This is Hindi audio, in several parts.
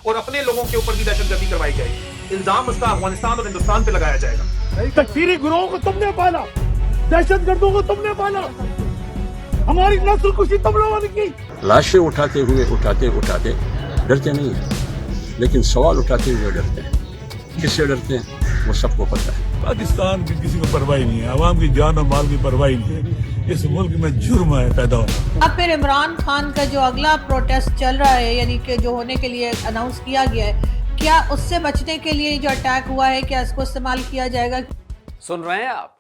और अपने लोगों के ऊपर भी दहशतगर्दी करवाई जाएगी। इल्जाम उसका अफगानिस्तान और हिंदुस्तान पे लगाया जाएगा। तकफीरी गुरोहों को तुमने पाला, दहशतगर्दों को तुमने पाला, हमारी नस्ल कुशी तुम लोगों ने की। लाशें उठाते डरते नहीं हैं, लेकिन सवाल उठाते हुए डरते हैं। किससे डरते हैं वो सबको पता है। पाकिस्तान की किसी को परवाह नहीं है, आवाम की जान और माल की परवाह नहीं है। इस मुल्क में जुर्म है पैदा होना। अब फिर इमरान खान का जो अगला प्रोटेस्ट चल रहा है, यानी कि जो होने के लिए अनाउंस किया गया है, क्या उससे बचने के लिए जो अटैक हुआ है, क्या इसको इस्तेमाल किया जाएगा? सुन रहे हैं आप?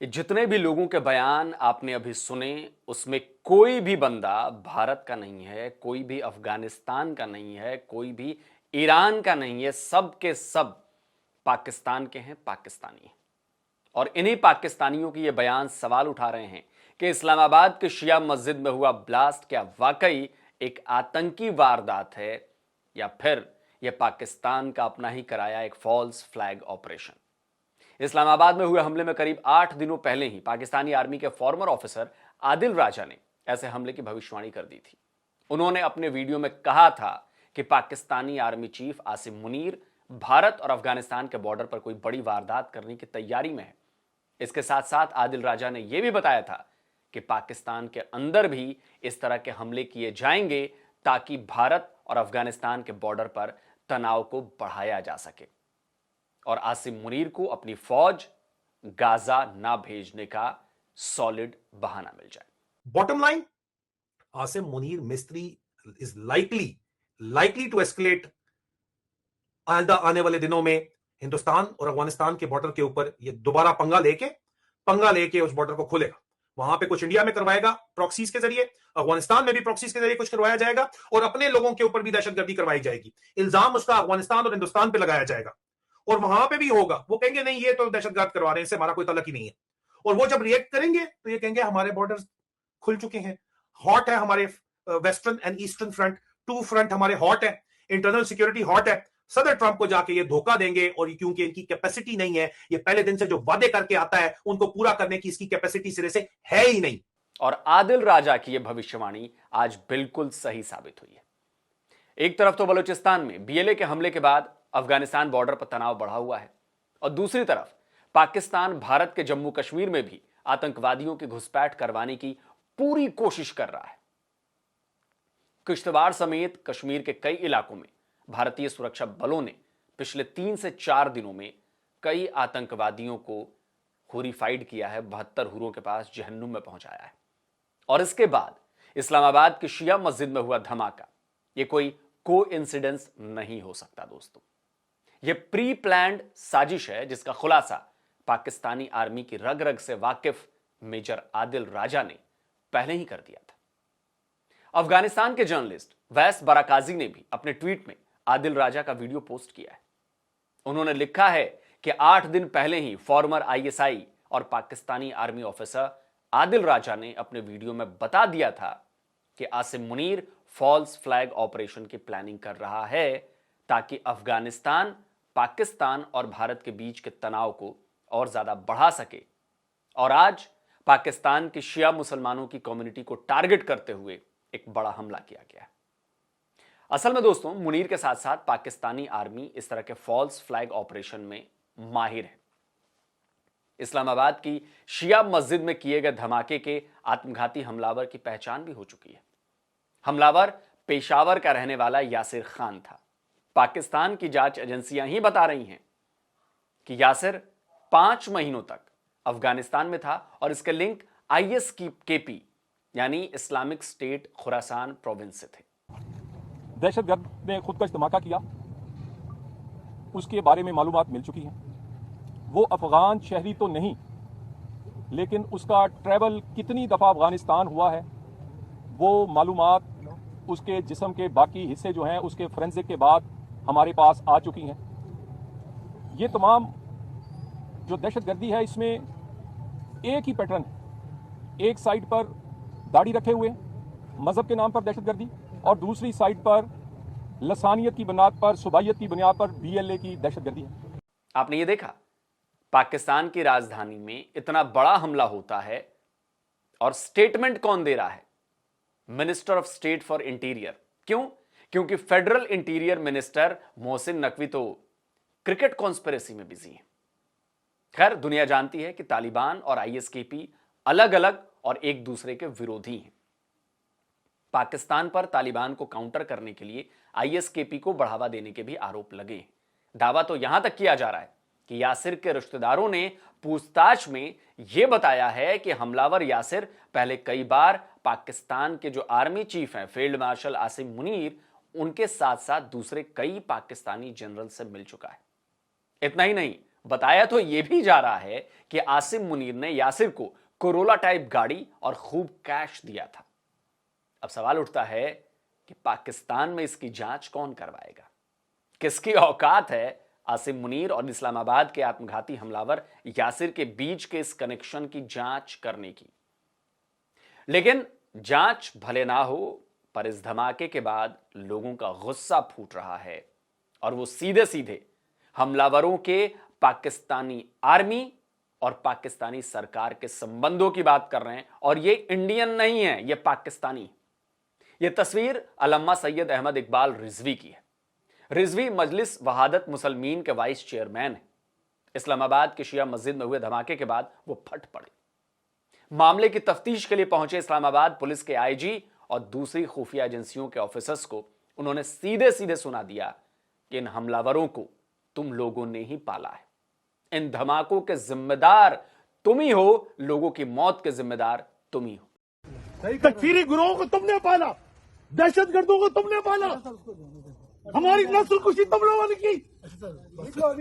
ये जितने भी लोगों के बयान आपने अभी सुने, उसमें कोई भी बंदा भारत का नहीं है, कोई भी अफगानिस्तान का नहीं है, कोई भी ईरान का नहीं है। सब के सब पाकिस्तान के हैं, पाकिस्तानी हैं। और इन्हीं पाकिस्तानियों की ये बयान सवाल उठा रहे हैं कि इस्लामाबाद के शिया मस्जिद में हुआ ब्लास्ट क्या वाकई एक आतंकी वारदात है या फिर यह पाकिस्तान का अपना ही कराया एक फॉल्स फ्लैग ऑपरेशन। इस्लामाबाद में हुए हमले में करीब 8 दिनों पहले ही पाकिस्तानी आर्मी के फॉर्मर ऑफिसर आदिल राजा ने ऐसे हमले की भविष्यवाणी कर दी थी। उन्होंने अपने वीडियो में कहा था कि पाकिस्तानी आर्मी चीफ आसिम मुनीर भारत और अफगानिस्तान के बॉर्डर पर कोई बड़ी वारदात करने की तैयारी में है। इसके साथ साथ आदिल राजा ने यह भी बताया था कि पाकिस्तान के अंदर भी इस तरह के हमले किए जाएंगे ताकि भारत और अफगानिस्तान के बॉर्डर पर तनाव को बढ़ाया जा सके और आसिम मुनीर को अपनी फौज गाजा ना भेजने का सॉलिड बहाना मिल जाए। बॉटम लाइन, आसिम मुनीर मिस्त्री इज लाइकली टू एस्केलेट आने वाले दिनों में हिंदुस्तान और अफगानिस्तान के बॉर्डर के ऊपर ये दोबारा पंगा लेके उस बॉर्डर को खोलेगा। वहां पे कुछ इंडिया में करवाएगा प्रॉक्सीज के जरिए, अफगानिस्तान में भी प्रॉक्सीज के जरिए कुछ करवाया जाएगा और अपने लोगों के ऊपर भी दहशतगर्दी करवाई जाएगी। इल्जाम उसका अफगानिस्तान और हिंदुस्तान पे लगाया जाएगा और वहां पे भी होगा। वो कहेंगे नहीं, ये तो दहशतगर्द करवा रहे हैं, इससे हमारा कोई तल्लुक ही नहीं है। और वो जब रिएक्ट करेंगे तो ये कहेंगे हमारे बॉर्डर खुल चुके हैं, हॉट है हमारे western and eastern front, 2 front हमारे हॉट है, इंटरनल सिक्योरिटी हॉट है। सदर ट्रंप को जाके ये धोखा देंगे और क्योंकि इनकी कैपेसिटी नहीं है, ये पहले दिन से जो वादे करके आता है उनको पूरा करने की इसकी कैपेसिटी सिरे से है ही नहीं। और आदिल राजा की यह भविष्यवाणी आज बिल्कुल सही साबित हुई है। एक तरफ तो बलूचिस्तान में बीएलए के हमले के बाद अफगानिस्तान बॉर्डर पर तनाव बढ़ा हुआ है और दूसरी तरफ पाकिस्तान भारत के जम्मू कश्मीर में भी आतंकवादियों की घुसपैठ करवाने की पूरी कोशिश कर रहा है। किश्तवाड़ समेत कश्मीर के कई इलाकों में भारतीय सुरक्षा बलों ने पिछले 3 से 4 दिनों में कई आतंकवादियों को होरिफाइड किया है, 72 हुरों के पास जहन्नुम में पहुंचाया है। और इसके बाद इस्लामाबाद की शिया मस्जिद में हुआ धमाका यह कोई कोइंसिडेंस नहीं हो सकता दोस्तों। यह प्री प्लान्ड साजिश है जिसका खुलासा पाकिस्तानी आर्मी की रग रग से वाकिफ मेजर आदिल राजा ने पहले ही कर दिया था। अफगानिस्तान के जर्नलिस्ट वैस बराकाजी ने भी अपने ट्वीट में आदिल राजा का वीडियो पोस्ट किया है। उन्होंने लिखा है कि 8 दिन पहले ही फॉर्मर आईएसआई और पाकिस्तानी आर्मी ऑफिसर आदिल राजा ने अपने वीडियो में बता दिया था कि Asim Munir false flag operation की प्लानिंग कर रहा है ताकि अफगानिस्तान, पाकिस्तान और भारत के बीच के तनाव को और ज्यादा बढ़ा सके। और आज पाकिस्तान के शिया मुसलमानों की कम्युनिटी को टारगेट करते हुए एक बड़ा हमला किया गया है। असल में दोस्तों, मुनीर के साथ साथ पाकिस्तानी आर्मी इस तरह के फॉल्स फ्लैग ऑपरेशन में माहिर है। इस्लामाबाद की शिया मस्जिद में किए गए धमाके के आत्मघाती हमलावर की पहचान भी हो चुकी है। हमलावर पेशावर का रहने वाला यासिर खान था। पाकिस्तान की जांच एजेंसियां ही बता रही हैं कि यासिर 5 महीनों तक अफगानिस्तान में था और इसके लिंक ISKP यानी इस्लामिक स्टेट खुरासान प्रोविंस से थे। दहशतगर्द ने खुद का धमाका किया, उसके बारे में मालूमात मिल चुकी हैं। वो अफगान शहरी तो नहीं, लेकिन उसका ट्रैवल कितनी दफ़ा अफगानिस्तान हुआ है वो मालूमात उसके जिस्म के बाकी हिस्से जो हैं उसके फोरेंसिक के बाद हमारे पास आ चुकी हैं। ये तमाम जो दहशतगर्दी है इसमें एक ही पैटर्न है। एक साइड पर दाढ़ी रखे हुए मजहब के नाम पर दहशतगर्दी और दूसरी साइड पर लसानियत की बुनियाद पर, सुबाइयत की बुनियाद पर BLA की दहशतगर्दी है। आपने ये देखा, पाकिस्तान की राजधानी में इतना बड़ा हमला होता है और स्टेटमेंट कौन दे रहा है? Minister of state for interior. क्यों? क्योंकि federal interior minister Mohsin Naqvi तो क्रिकेट कॉन्स्पिरेसी में बिजी हैं। खैर, दुनिया जानती है कि तालिबान और आईएसकेपी अलग अलग और एक दूसरे के विरोधी हैं। पाकिस्तान पर तालिबान को काउंटर करने के लिए आईएसकेपी को बढ़ावा देने के भी आरोप लगे हैं। दावा तो यहां तक किया जा रहा है कि यासिर के रिश्तेदारों ने पूछताछ में यह बताया है कि हमलावर यासिर पहले कई बार पाकिस्तान के जो आर्मी चीफ हैं फील्ड मार्शल आसिम मुनीर, उनके साथ साथ दूसरे कई पाकिस्तानी जनरल से मिल चुका है। इतना ही नहीं, बताया तो यह भी जा रहा है कि आसिम मुनीर ने यासिर को कोरोला टाइप गाड़ी और खूब कैश दिया था। अब सवाल उठता है कि पाकिस्तान में इसकी जांच कौन करवाएगा? किसकी औकात है आसिम मुनीर और इस्लामाबाद के आत्मघाती हमलावर यासिर के बीच के इस कनेक्शन की जांच करने की? लेकिन जांच भले ना हो, पर इस धमाके के बाद लोगों का गुस्सा फूट रहा है और वो सीधे सीधे हमलावरों के पाकिस्तानी आर्मी और पाकिस्तानी सरकार के संबंधों की बात कर रहे हैं। और ये इंडियन नहीं है, ये पाकिस्तानी। ये तस्वीर अल्लामा सैयद अहमद इकबाल रिजवी की है। रिजवी मजलिस वहादत मुसलमीन के वाइस चेयरमैन है। इस्लामाबाद की शिया मस्जिद में हुए धमाके के बाद वो फट पड़े। मामले की तफ्तीश के लिए पहुंचे इस्लामाबाद पुलिस के आईजी और दूसरी खुफिया एजेंसियों के ऑफिसर्स को उन्होंने सीधे सीधे सुना दिया कि इन हमलावरों को तुम लोगों ने ही पाला है, इन धमाकों के जिम्मेदार तुम ही हो, लोगों की मौत के जिम्मेदार तुम ही हो। तकफीरी गुरोहों को तुमने पाला, दहशतगर्दों को तुमने पाला, हमारी नस्ल कुशी तुम लोगों ने की।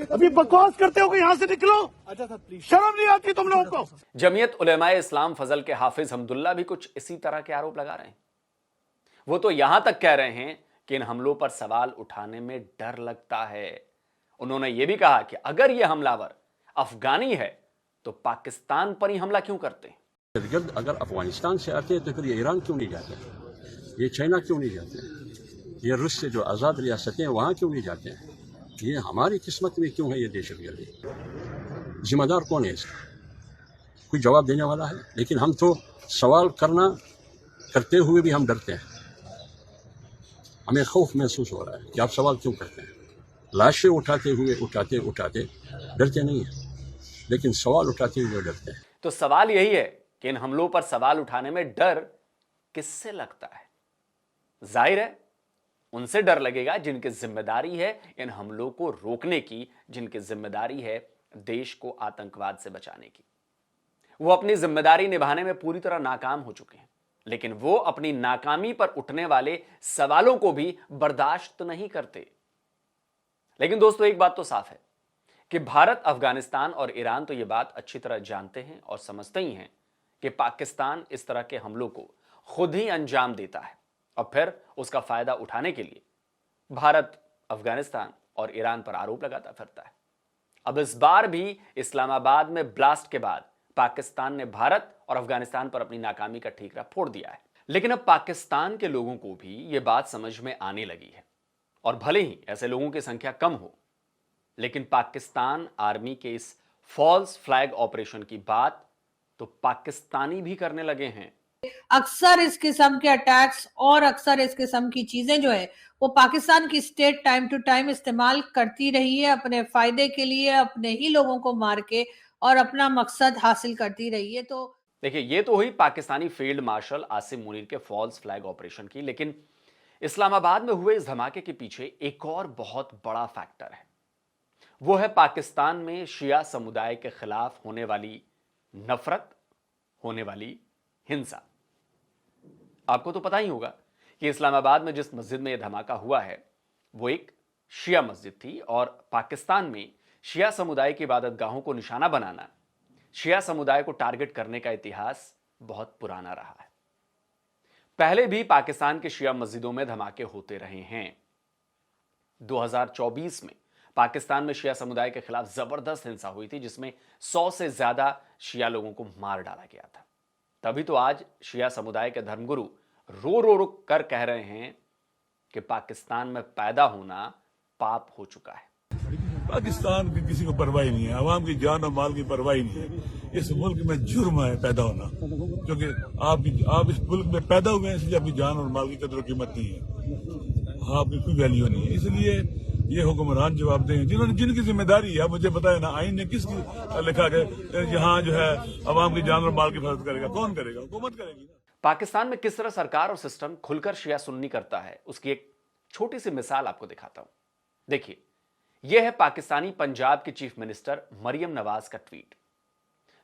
अभी बकवास करते हो कि यहां से निकलो, शर्म नहीं आती तुम लोगों को? जमीयत उलेमाए इस्लाम फजल के हाफिज हमदुल्ला भी कुछ इसी तरह के आरोप लगा रहे हैं। वो तो यहां तक कह रहे हैं कि इन हमलों पर सवाल उठाने में डर लगता है। उन्होंने यह भी कहा कि अगर ये हमलावर अफगानी है तो पाकिस्तान पर ही हमला क्यों करते हैं? दहशतगर्द अगर अफगानिस्तान से आते हैं तो फिर ये ईरान क्यों नहीं जाते, ये चाइना क्यों नहीं जाते, ये रूस से जो आज़ाद रियासतें हैं वहाँ क्यों नहीं जाते हैं? ये हमारी किस्मत में क्यों है ये दहशतगर्दी? जिम्मेदार कौन है इसका? कोई जवाब देने वाला है? लेकिन हम तो सवाल करते हुए भी हम डरते हैं। हमें खौफ महसूस हो रहा है कि आप सवाल क्यों करते हैं। लाशें उठाते डरते नहीं है, लेकिन सवाल उठाते हुए डरते हैं। तो सवाल यही है कि इन हमलों पर सवाल उठाने में डर किससे लगता है? जाहिर है उनसे डर लगेगा जिनकी जिम्मेदारी है इन हमलों को रोकने की, जिनकी जिम्मेदारी है देश को आतंकवाद से बचाने की। वो अपनी जिम्मेदारी निभाने में पूरी तरह नाकाम हो चुके हैं, लेकिन वो अपनी नाकामी पर उठने वाले सवालों को भी बर्दाश्त नहीं करते। लेकिन दोस्तों, एक बात तो साफ है कि भारत, अफगानिस्तान और ईरान तो ये बात अच्छी तरह जानते हैं और समझते ही हैं कि पाकिस्तान इस तरह के हमलों को खुद ही अंजाम देता है और फिर उसका फायदा उठाने के लिए भारत अफगानिस्तान और ईरान पर आरोप लगाता फिरता है। अब इस बार भी इस्लामाबाद में ब्लास्ट के बाद पाकिस्तान ने भारत और अफगानिस्तान पर अपनी नाकामी का ठीकरा फोड़ दिया है। लेकिन अब पाकिस्तान के लोगों को भी यह बात समझ में आने लगी है, और भले ही ऐसे लोगों की संख्या कम हो, लेकिन पाकिस्तान आर्मी के इस फॉल्स फ्लैग ऑपरेशन की बात तो पाकिस्तानी भी करने लगे हैं। अक्सर इस किस्म के अटैक्स और अक्सर इस किस्म की चीजें जो है वो पाकिस्तान की स्टेट टाइम टू टाइम इस्तेमाल करती रही है अपने फायदे के लिए, अपने ही लोगों को मार के और अपना मकसद हासिल करती रही है। तो देखिए, ये तो हुई पाकिस्तानी फील्ड मार्शल आसिम मुनीर के फॉल्स फ्लैग ऑपरेशन की, लेकिन इस्लामाबाद में हुए इस धमाके के पीछे एक और बहुत बड़ा फैक्टर है। वो है पाकिस्तान में शिया समुदाय के खिलाफ होने वाली नफरत, होने वाली हिंसा। आपको तो पता ही होगा कि इस्लामाबाद में जिस मस्जिद में यह धमाका हुआ है वो एक शिया मस्जिद थी, और पाकिस्तान में शिया समुदाय की इबादतगाहों को निशाना बनाना, शिया समुदाय को टारगेट करने का इतिहास बहुत पुराना रहा है। पहले भी पाकिस्तान के शिया मस्जिदों में धमाके होते रहे हैं। 2024 में पाकिस्तान में शिया समुदाय के खिलाफ जबरदस्त हिंसा हुई थी, जिसमें 100 से ज्यादा शिया लोगों को मार डाला गया था। तभी तो आज शिया समुदाय के धर्मगुरु रो रो कर कह रहे हैं कि पाकिस्तान में पैदा होना पाप हो चुका है। पाकिस्तान की किसी को परवाह नहीं है, आवाम की जान और माल की परवाह नहीं है। इस मुल्क में जुर्म है पैदा होना, क्योंकि आप इस मुल्क में पैदा हुए हैं, इसलिए आपकी जान और माल की कदर कीमत नहीं है। आपकी कोई वैल्यू नहीं है। इसलिए ये हुक्मरान जवाब दें जिन्होंने जिनकी जिम्मेदारी है। मुझे पता है ना आइन ने किसकी लिखा है यहाँ जो है अवाम की जान और माल की हिफाजत करेगा, कौन करेगा? हुकूमत करेगी ना। पाकिस्तान में किस तरह सरकार और सिस्टम खुलकर शिया सुन्नी करता है उसकी एक छोटी सी मिसाल आपको दिखाता हूं। देखिए, यह है पाकिस्तानी पंजाब के चीफ मिनिस्टर मरियम नवाज का ट्वीट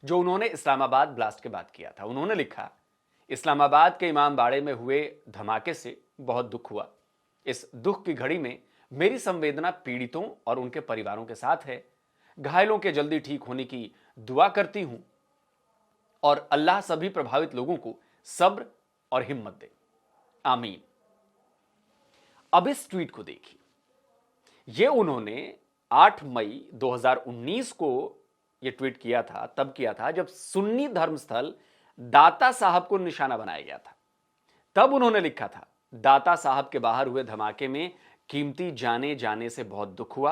जो उन्होंने इस्लामाबाद ब्लास्ट के बाद किया था। उन्होंने लिखा, इस्लामाबाद के इमाम बाड़े में हुए धमाके से बहुत दुख हुआ। इस दुख की घड़ी में मेरी संवेदना पीड़ितों और उनके परिवारों के साथ है। घायलों के जल्दी ठीक होने की दुआ करती हूं और अल्लाह सभी प्रभावित लोगों को सब्र और हिम्मत दे, आमीन। अब इस ट्वीट को देखिए, यह उन्होंने 8 मई 2019 को यह ट्वीट किया था, तब किया था जब सुन्नी धर्मस्थल दाता साहब को निशाना बनाया गया था। तब उन्होंने लिखा था, दाता साहब के बाहर हुए धमाके में कीमती जाने जाने से बहुत दुख हुआ।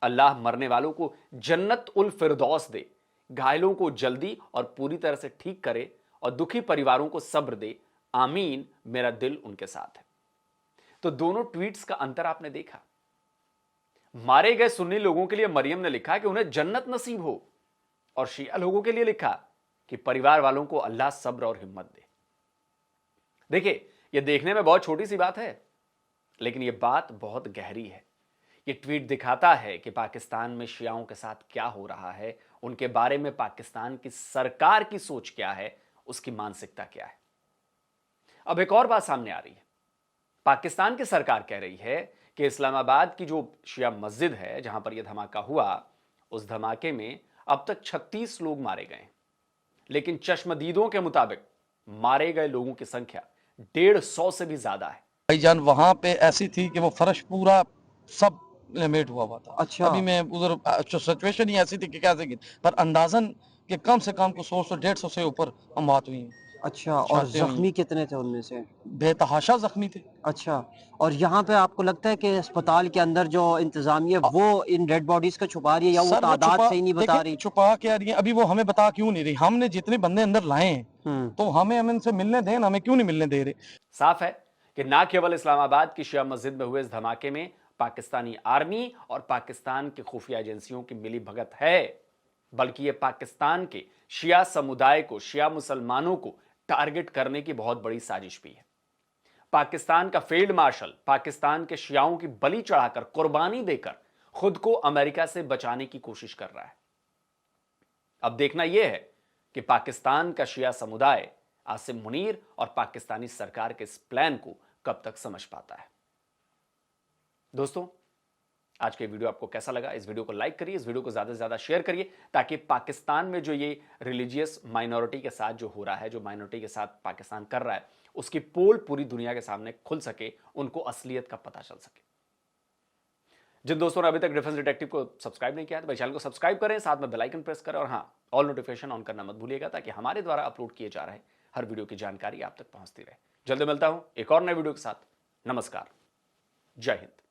अल्लाह मरने वालों को जन्नत उल फिरदौस दे, घायलों को जल्दी और पूरी तरह से ठीक करे और दुखी परिवारों को सब्र दे, आमीन। मेरा दिल उनके साथ है। तो दोनों ट्वीट्स का अंतर आपने देखा। मारे गए सुन्नी लोगों के लिए मरियम ने लिखा कि उन्हें जन्नत नसीब हो और शिया लोगों के लिए लिखा कि परिवार वालों को अल्लाह सब्र और हिम्मत दे। देखिए, यह देखने में बहुत छोटी सी बात है, लेकिन यह बात बहुत गहरी है। यह ट्वीट दिखाता है कि पाकिस्तान में शियाओं के साथ क्या हो रहा है, उनके बारे में पाकिस्तान की सरकार की सोच क्या है, उसकी मानसिकता क्या है। अब एक और बात सामने आ रही है। पाकिस्तान की सरकार कह रही है कि इस्लामाबाद की जो शिया मस्जिद है जहां पर यह धमाका हुआ, उस धमाके में अब तक 36 लोग मारे गए हैं, लेकिन चश्मदीदों के मुताबिक मारे गए लोगों की संख्या 150 से भी ज्यादा है। भाईजान वहाँ पे ऐसी थी कि वो फर्श पूरा सब लेमेट हुआ था। अच्छा। अभी मैं उधर सिचुएशन ही ऐसी थी कि कैसे की, पर अंदाजन कि कम से कम को 100 से 150 से ऊपर मौत हुई। अच्छा, और जख्मी कितने थे उनमें से? बेतहाशा जख्मी थे। अच्छा, और यहाँ पे आपको लगता है कि अस्पताल के अंदर जो इंतजामिया वो इन डेड बॉडीज को छुपा रही है या वो सर, तादाद सही नहीं बता रही? छुपा क्या रही है? अभी वो हमें बता क्यों नहीं रही? हमने जितने बंदे अंदर लाए हैं तो हमें इनसे मिलने दें, हमें क्यों नहीं मिलने दे रहे? साफ है कि ना केवल इस्लामाबाद की शिया मस्जिद में हुए इस धमाके में पाकिस्तानी आर्मी और पाकिस्तान की खुफिया एजेंसियों की मिली भगत है, बल्कि यह पाकिस्तान के शिया समुदाय को, शिया मुसलमानों को टारगेट करने की बहुत बड़ी साजिश भी है। पाकिस्तान का फील्ड मार्शल पाकिस्तान के शियाओं की बलि चढ़ाकर, कुर्बानी देकर खुद को अमेरिका से बचाने की कोशिश कर रहा है। अब देखना यह है कि पाकिस्तान का शिया समुदाय आसिम मुनीर और पाकिस्तानी सरकार के इस प्लान को कब तक समझ पाता है। दोस्तों, आज के वीडियो आपको कैसा लगा? इस वीडियो को लाइक करिए, इस वीडियो को ज्यादा से ज्यादा शेयर करिए, ताकि पाकिस्तान में जो ये रिलीजियस माइनॉरिटी के साथ जो हो रहा है, जो माइनॉरिटी के साथ पाकिस्तान कर रहा है, उसकी पोल पूरी दुनिया के सामने खुल सके, उनको असलियत का पता चल सके। जिन दोस्तों ने अभी तक डिफेंस डिटेक्टिव को सब्सक्राइब नहीं किया तो चैनल को सब्सक्राइब करें, साथ में बेल आइकन प्रेस करें और हाँ, ऑल नोटिफिकेशन ऑन करना मत भूलिएगा, ताकि हमारे द्वारा अपलोड किए जा रहे हर वीडियो की जानकारी आप तक पहुंचती रहे। जल्दी मिलता हूं एक और नए वीडियो के साथ। नमस्कार, जय हिंद।